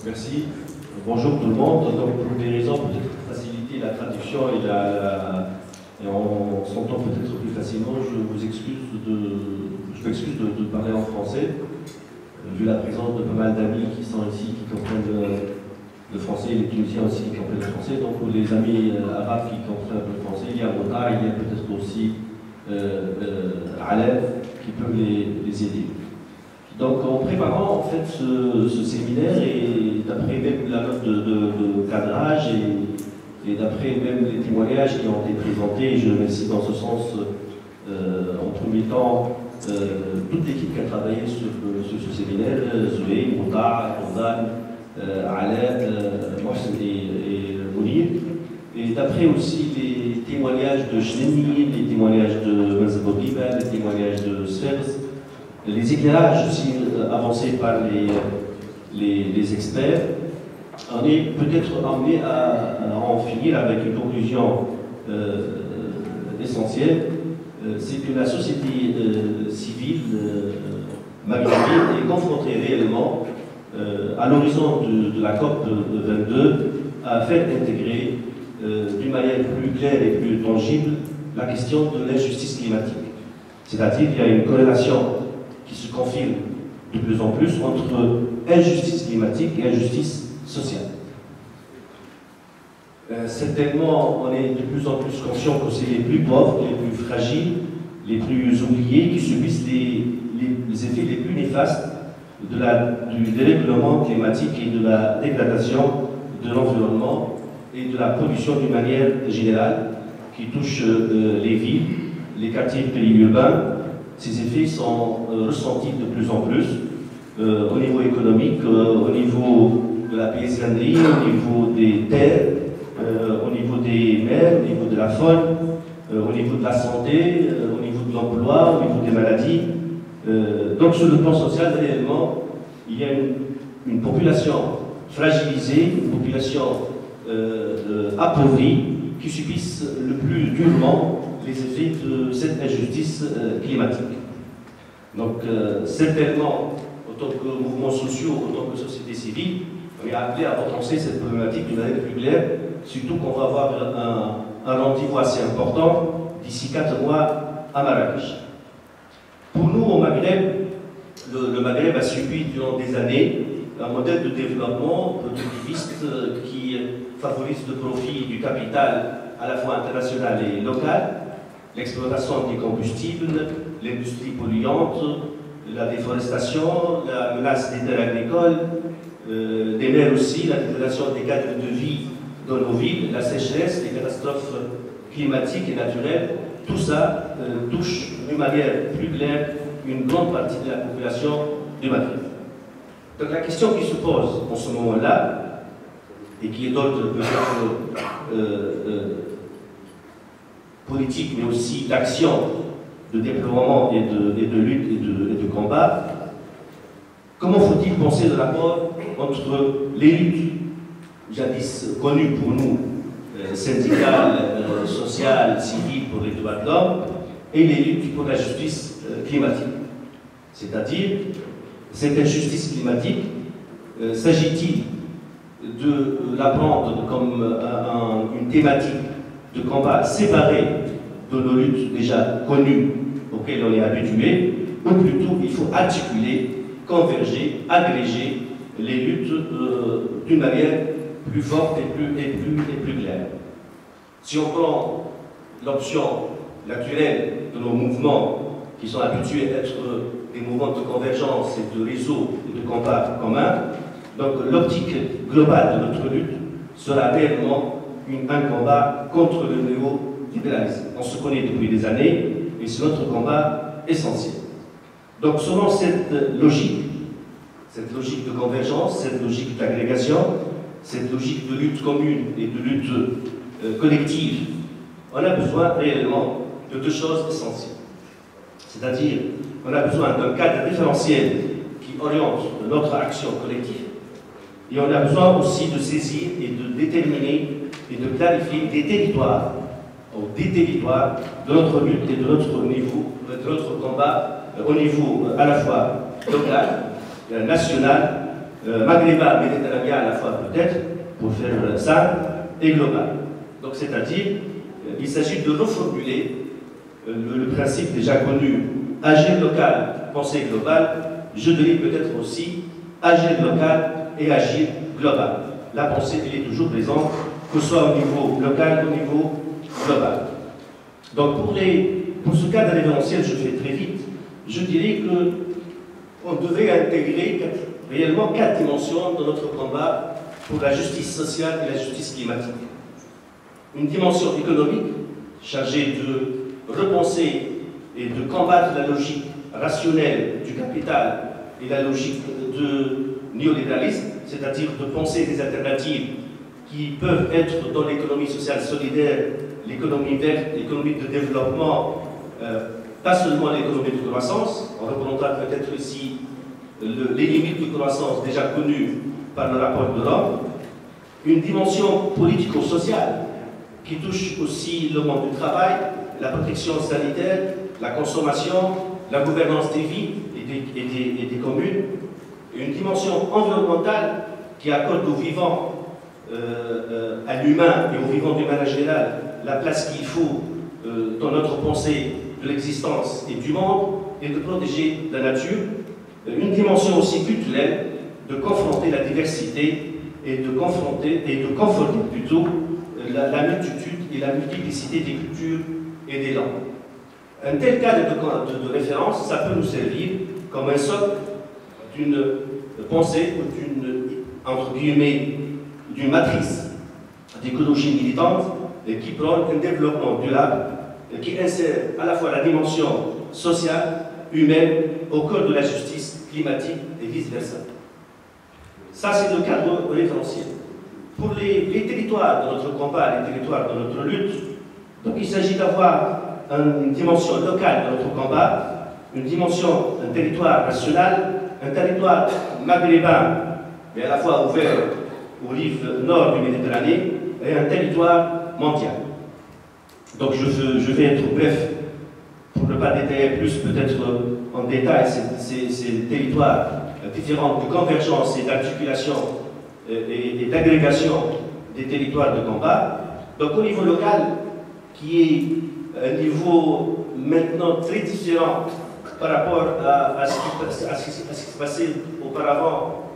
Merci. Bonjour tout le monde. Donc, pour des raisons peut-être faciliter la traduction et on s'entend peut-être plus facilement, je m'excuse de parler en français, vu la présence de pas mal d'amis qui sont ici, qui comprennent le français, et les Tunisiens aussi qui comprennent le français. Donc, pour les amis arabes qui comprennent le français, il y a Mota, il y a peut-être aussi Alef qui peuvent les aider. Donc en préparant en fait ce séminaire et d'après même la note de cadrage et d'après même les témoignages qui ont été présentés, je remercie dans ce sens en premier temps toute l'équipe qui a travaillé sur ce séminaire, Zoé, Mouta, Rondan, Aled, Mohsen et Mounir, et d'après aussi les témoignages de Chneni, les témoignages de Mazaboukiba, les témoignages de Sfers, les éclairages aussi avancés par les experts, on est peut-être amené à en finir avec une conclusion essentielle, c'est que la société civile maghrébine est confrontée réellement à l'horizon de la COP 22 à faire intégrer d'une manière plus claire et plus tangible la question de l'injustice climatique. C'est-à-dire qu'il y a une corrélation qui se confirme de plus en plus entre injustice climatique et injustice sociale. Certainement, on est de plus en plus conscient que c'est les plus pauvres, les plus fragiles, les plus oubliés qui subissent les effets les plus néfastes du dérèglement climatique et de la dégradation de l'environnement et de la pollution d'une manière générale qui touche les villes, les quartiers périurbains. Ces effets sont ressentis de plus en plus au niveau économique, au niveau de la paysannerie, au niveau des terres, au niveau des mers, au niveau de la faune, au niveau de la santé, au niveau de l'emploi, au niveau des maladies. Donc sur le plan social, réellement, il y a une population fragilisée, une population appauvrie qui subissent le plus durement les effets de cette injustice climatique. Donc, certainement, en tant que mouvements sociaux, en tant que société civile, on est appelé à repenser cette problématique d'une manière plus claire, surtout qu'on va avoir un rendez-vous assez important d'ici 4 mois à Marrakech. Pour nous, au Maghreb, le Maghreb a subi durant des années un modèle de développement productiviste qui favorise le profit du capital à la fois international et local, l'exploitation des combustibles, l'industrie polluante, la déforestation, la menace des terres agricoles, des mers aussi, la dégradation des cadres de vie dans nos villes, la sécheresse, les catastrophes climatiques et naturelles, tout ça touche d'une manière plus claire une grande partie de la population du Maghreb. Donc la question qui se pose en ce moment-là, et qui est d'ordre politique, mais aussi d'action, de déploiement et de lutte et de combat, comment faut-il penser le rapport entre les luttes, jadis connues pour nous, syndicales, sociales, civiles pour les droits de l'homme, et les luttes pour la justice climatique? C'est-à-dire, cette injustice climatique, s'agit-il de la prendre comme une thématique de combat séparée de nos luttes déjà connues auxquelles on est habitué, ou plutôt il faut articuler, converger, agréger les luttes d'une manière plus forte et plus claire. Si on prend l'option naturelle de nos mouvements qui sont habitués à être des mouvements de convergence et de réseau et de combat commun, donc l'optique globale de notre lutte sera réellement un combat contre le néolibéralisme. On se connaît depuis des années et c'est notre combat essentiel. Donc selon cette logique de convergence, cette logique d'agrégation, cette logique de lutte commune et de lutte collective, on a besoin réellement de deux choses essentielles. C'est-à-dire, on a besoin d'un cadre référentiel qui oriente notre action collective, et on a besoin aussi de saisir et de déterminer et de clarifier des territoires de notre lutte et de notre niveau, de notre combat au niveau à la fois local, national maghrébin, méditerranéen à la fois peut-être, pour faire simple, et global. Donc c'est-à-dire, il s'agit de reformuler le principe déjà connu, agir local, penser global, je dirais peut-être aussi agir local et agir global. La pensée, elle est toujours présente, que ce soit au niveau local, au niveau global. Donc pour ce cadre référentiel, je fais très vite, je dirais qu'on devrait intégrer réellement 4 dimensions dans notre combat pour la justice sociale et la justice climatique. Une dimension économique, chargée de repenser et de combattre la logique rationnelle du capital et la logique de néolibéralisme, c'est-à-dire de penser des alternatives qui peuvent être dans l'économie sociale solidaire, l'économie verte, l'économie de développement, pas seulement l'économie de croissance, on reprendra peut-être ici les limites de croissance déjà connues par le rapport de l'homme, une dimension politico-sociale qui touche aussi le monde du travail, la protection sanitaire, la consommation, la gouvernance des villes et des communes, une dimension environnementale qui accorde aux vivants, à l'humain et aux vivants d'une manière générale, la place qu'il faut dans notre pensée de l'existence et du monde, et de protéger la nature, une dimension aussi culturelle, de confronter la diversité et de conforter plutôt la multitude et la multiplicité des cultures et des langues. Un tel cadre de référence, ça peut nous servir comme un socle d'une pensée ou entre guillemets, d'une matrice d'écologie militante qui prône un développement durable, qui insère à la fois la dimension sociale, humaine, au cœur de la justice climatique et vice-versa. Ça, c'est le cadre référentiel. Pour les territoires de notre combat, les territoires de notre lutte, donc il s'agit d'avoir une dimension locale de notre combat, une dimension, un territoire national, un territoire maghrébin, mais à la fois ouvert aux rives nord du Méditerranée, et un territoire mondial. Donc je vais être bref, pour ne pas détailler plus peut-être en détail ces territoires différents de convergence et d'articulation et d'agrégation des territoires de combat. Donc au niveau local, qui est un niveau maintenant très différent par rapport à ce qui se passait auparavant,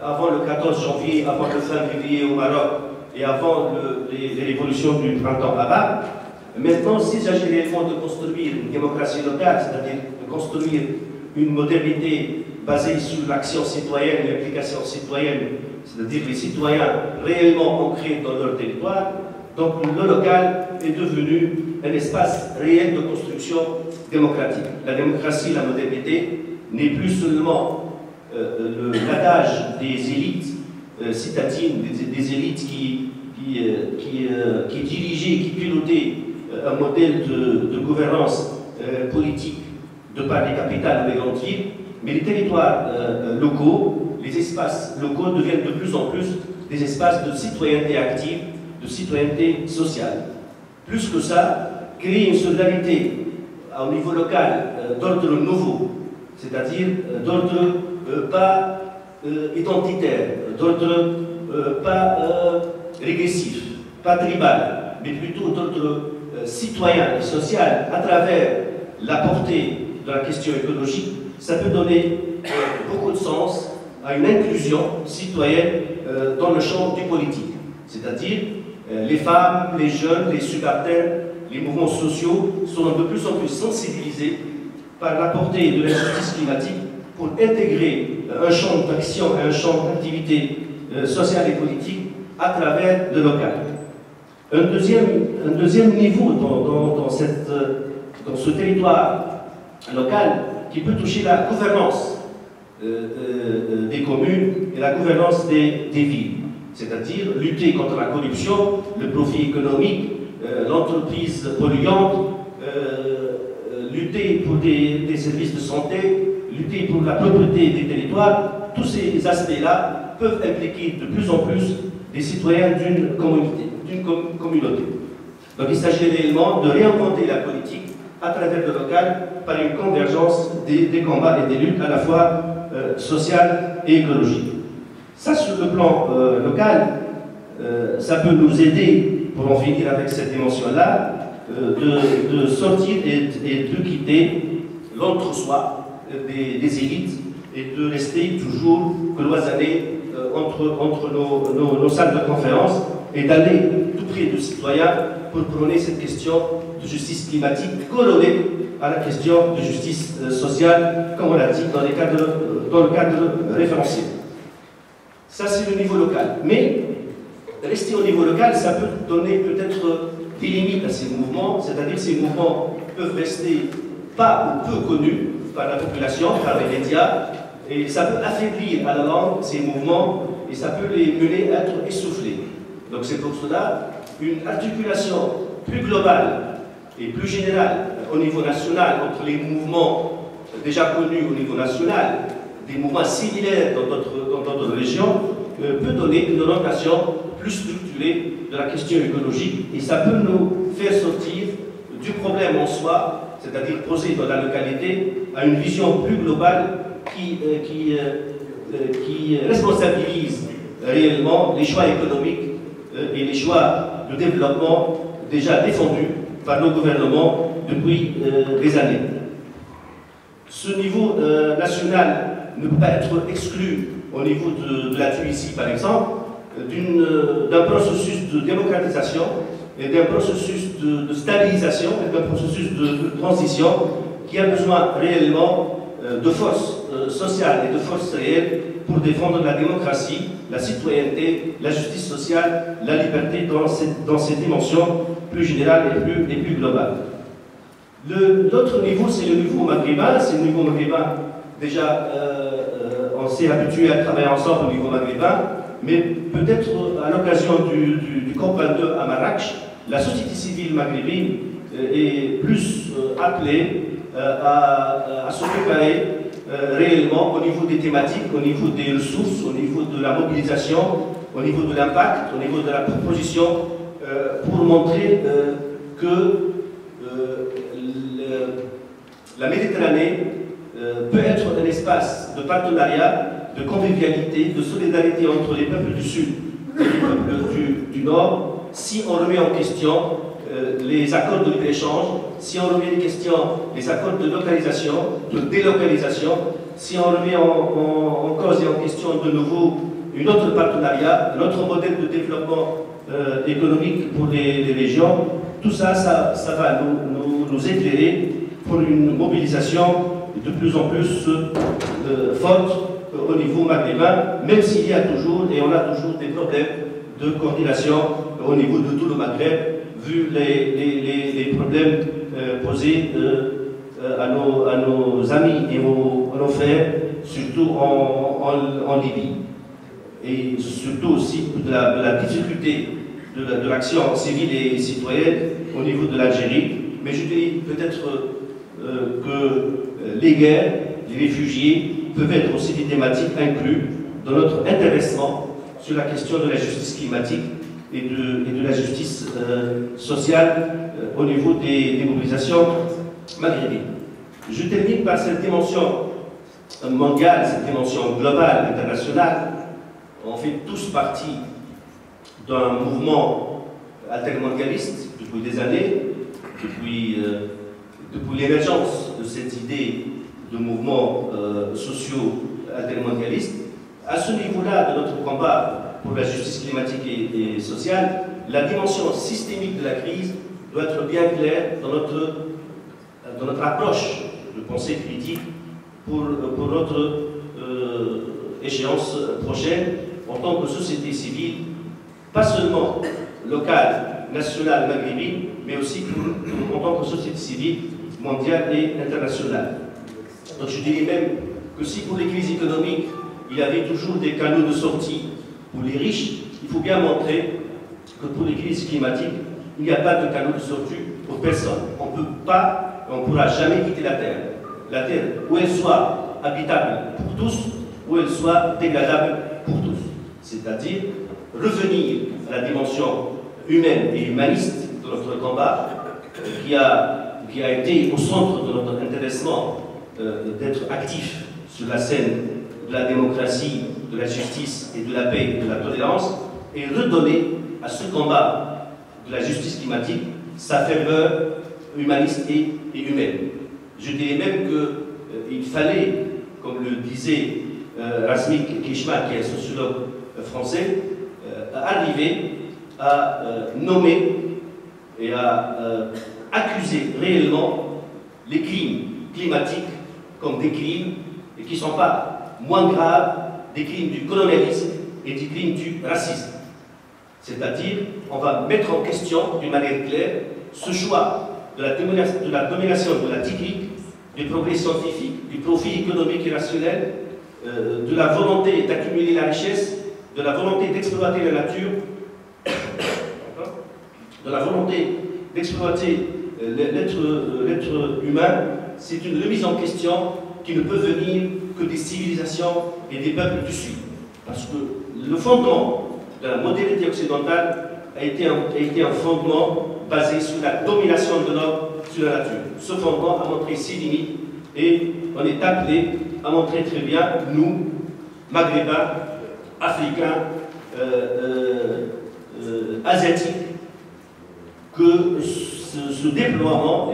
avant le 14 janvier, avant le fin février au Maroc et avant les révolutions du printemps arabe. Maintenant, s'il s'agit réellement de construire une démocratie locale, c'est-à-dire de construire une modernité basée sur l'action citoyenne, l'implication citoyenne, c'est-à-dire les citoyens réellement ancrés dans leur territoire, donc le local est devenu un espace réel de construction démocratique. La démocratie, la modernité, n'est plus seulement l'adage des élites citadines, des élites qui dirigeaient, qui pilotaient un modèle de gouvernance politique de par les capitales ou les grandes villes, mais les territoires locaux, les espaces locaux deviennent de plus en plus des espaces de citoyenneté active, de citoyenneté sociale. Plus que ça, créer une solidarité au niveau local d'ordre nouveau, c'est-à-dire d'ordre pas identitaire, d'ordre pas régressif, pas tribal, mais plutôt d'ordre citoyen et social à travers la portée de la question écologique, ça peut donner beaucoup de sens à une inclusion citoyenne dans le champ du politique. C'est-à-dire les femmes, les jeunes, les subalternes, les mouvements sociaux sont de plus en plus sensibilisés par la portée de la justice climatique pour intégrer un champ d'action et un champ d'activité sociale et politique à travers le local. Un deuxième niveau dans ce territoire local qui peut toucher la gouvernance des communes et la gouvernance des villes, c'est-à-dire lutter contre la corruption, le profit économique, l'entreprise polluante, lutter pour des services de santé, lutter pour la propreté des territoires. Tous ces aspects-là peuvent impliquer de plus en plus des citoyens d'une communauté. Donc il s'agit réellement de réinventer la politique à travers le local par une convergence des combats et des luttes à la fois sociales et écologiques. Ça, sur le plan local, ça peut nous aider, pour en finir avec cette dimension-là, de sortir et de quitter l'entre-soi des élites et de rester toujours cloisonnés entre nos salles de conférence et d'aller tout près du citoyen pour prôner cette question de justice climatique collée à la question de justice sociale, comme on l'a dit dans le cadre référencié. Ça, c'est le niveau local. Mais rester au niveau local, ça peut donner peut-être des limites à ces mouvements, c'est-à-dire ces mouvements peuvent rester pas ou peu connus par la population, par les médias, et ça peut affaiblir à la langue ces mouvements et ça peut les mener à être essoufflés. Donc c'est pour cela une articulation plus globale et plus générale au niveau national entre les mouvements déjà connus au niveau national, des mouvements similaires dans d'autres régions, peut donner une orientation plus structurée de la question écologique et ça peut nous faire sortir du problème en soi, c'est-à-dire poser dans la localité à une vision plus globale qui responsabilise réellement les choix économiques et les choix de développement déjà défendus par nos gouvernements depuis des années. Ce niveau national ne peut pas être exclu au niveau de la Tunisie, par exemple, d'un processus de démocratisation et d'un processus de stabilisation et d'un processus de transition qui a besoin réellement de force sociale et de force réelle pour défendre la démocratie, la citoyenneté, la justice sociale, la liberté dans ces dimensions plus générales et plus globales. L'autre niveau, c'est le niveau maghrébin. C'est le niveau maghrébin, déjà, on s'est habitué à travailler ensemble au niveau maghrébin, mais peut-être à l'occasion du COP22 à Marrakech, la société civile maghrébine est plus appelée à se préparer réellement au niveau des thématiques, au niveau des ressources, au niveau de la mobilisation, au niveau de l'impact, au niveau de la proposition, pour montrer que la Méditerranée peut être un espace de partenariat, de convivialité, de solidarité entre les peuples du Sud et les peuples du Nord, si on remet en question les accords de libre-échange, si on remet en question les accords de localisation, de délocalisation, si on remet en cause et en question de nouveau un autre partenariat, un autre modèle de développement économique pour les régions, tout ça, ça va nous éclairer pour une mobilisation de plus en plus forte au niveau maghrébin, même s'il y a toujours, et on a toujours des problèmes de coordination au niveau de tout le Maghreb, vu les problèmes posés à nos amis et à nos frères, surtout en Libye. Et surtout aussi de la difficulté de l'action civile et citoyenne au niveau de l'Algérie. Mais je dis peut-être que les guerres, les réfugiés peuvent être aussi des thématiques incluses dans notre intéressement sur la question de la justice climatique et de la justice sociale au niveau des mobilisations maghrébines. Je termine par cette dimension mondiale, cette dimension globale, internationale. On fait tous partie d'un mouvement altermondialiste depuis des années, depuis l'émergence de cette idée de mouvement socio-altermondialiste. À ce niveau-là de notre combat pour la justice climatique et sociale, la dimension systémique de la crise doit être bien claire dans notre approche de pensée critique pour notre échéance prochaine en tant que société civile, pas seulement locale, nationale, maghrébine, mais aussi en tant que société civile mondiale et internationale. Donc je dirais même que si pour les crises économiques, il y avait toujours des canaux de sortie pour les riches, il faut bien montrer que pour les crises climatiques, il n'y a pas de canaux de sortie pour personne. On ne peut pas, on ne pourra jamais quitter la Terre. La Terre, où elle soit habitable pour tous, où elle soit dégradable pour tous. C'est-à-dire revenir à la dimension humaine et humaniste de notre combat, qui a été au centre de notre intéressement d'être actif sur la scène de la démocratie, de la justice et de la paix et de la tolérance, et redonner à ce combat de la justice climatique sa ferveur humaniste et humaine. Je dirais même qu'il fallait, comme le disait Razmik Kishma, qui est un sociologue français, arriver à nommer et à accuser réellement les crimes climatiques comme des crimes et qui ne sont pas moins graves des crimes du colonialisme et des crimes du racisme. C'est-à-dire, on va mettre en question d'une manière claire ce choix de la domination de la technique, du progrès scientifique, du profit économique et rationnel, de la volonté d'accumuler la richesse, de la volonté d'exploiter la nature, de la volonté d'exploiter l'être humain. C'est une remise en question qui ne peut venir que des civilisations et des peuples du Sud. Parce que le fondement de la modernité occidentale a été un fondement basé sur la domination de l'homme sur la nature. Ce fondement a montré ses limites et on est appelé à montrer très bien, nous, Maghrébins, Africains, Asiatiques, que ce déploiement